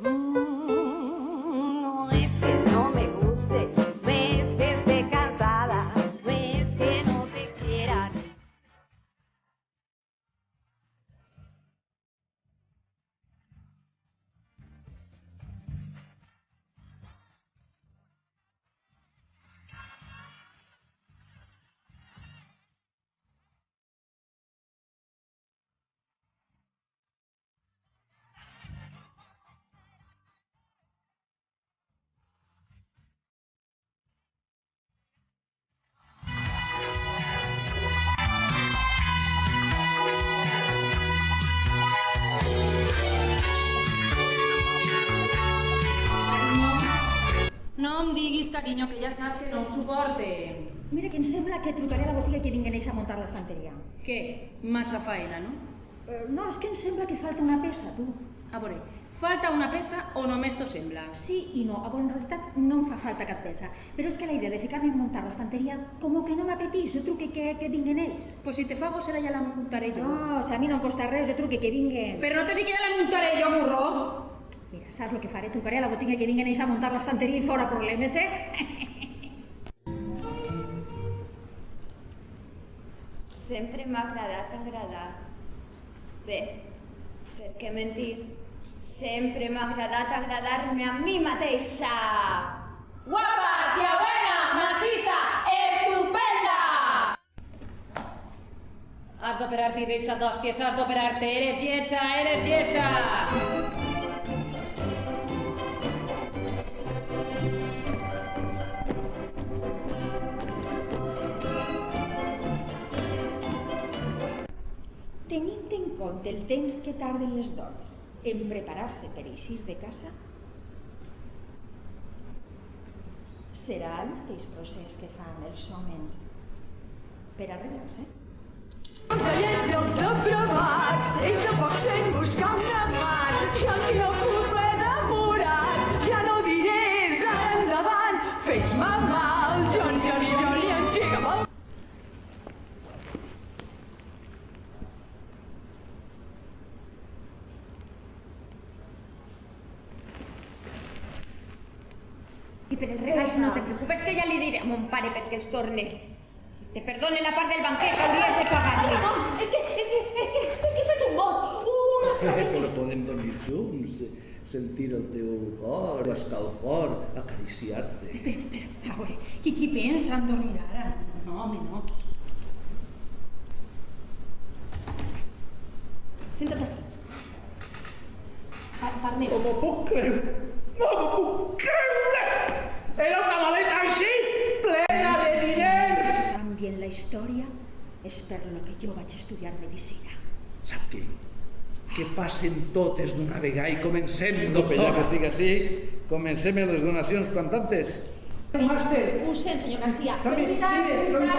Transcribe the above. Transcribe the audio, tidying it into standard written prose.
No es que no me guste, no es que esté cansada, no es que no te quiera. No em diguis, carinyo, que ja saps que no ho suporte. Mira, que em sembla que trucaré a la botiga que vinguen ells a muntar l'estanteria. Què? Massa faena, no? No, és que em sembla que falta una peça, tu. A veure, falta una peça o només t'ho sembla? Sí i no. A veure, en realitat no em fa falta cap peça. Però és que la idea de ficar-me a muntar l'estanteria com que no m'apeteix. Jo truque que vinguen ells. Pues si te fa gosera ja la muntaré jo. No, o sigui, a mi no em costa res, jo truque que vinguen. Però no te dic que ja la muntaré jo, burro! Mira, saps el que faré? Trucaré a la botiga que vinguen ells a muntar l'estanteria i fora problemes, Sempre m'ha agradat agradar. Bé, per què mentir? Sempre m'ha agradat agradar-me a mi mateixa. Guapa, tia buena, maciza, estupenda! Has d'operar-te i deixa d'hòsties, has d'operar-te, eres lletja, eres lletja! Tenint en compte el temps que tarden les dones en preparar-se per eixir de casa, serà el mateix procés que fan els homes per arreglar-se? Els vellets i els depravats, ells de poc sent buscar un amant. Jo ni la culpa enamorats, ja no diré d'ara endavant. Fes-me mal, Johnny, engega'm el... I per els regals no te preocupes, que ja li diré a mon pare perquè els torne. Te perdone la part del banquet, hauries de pagar-li. No, és que he fet un bot, una Però podem dormir junts, sentir el teu cor, l'escalfor, acariciar-te. Però, a veure, qui pensa en dormir ara? No, home, no. Senta't així. Parlem. No m'ho puc creure! No m'ho puc creure! Era una maleta així, plena de diners! Canvien la història és per lo que jo vaig estudiar medicina. Sap què? Que passen totes d'una vegada i comencem, doctor. Ja que estic així, comencem amb les donacions quantantes. Ho sent, senyor Garcia. També, mire,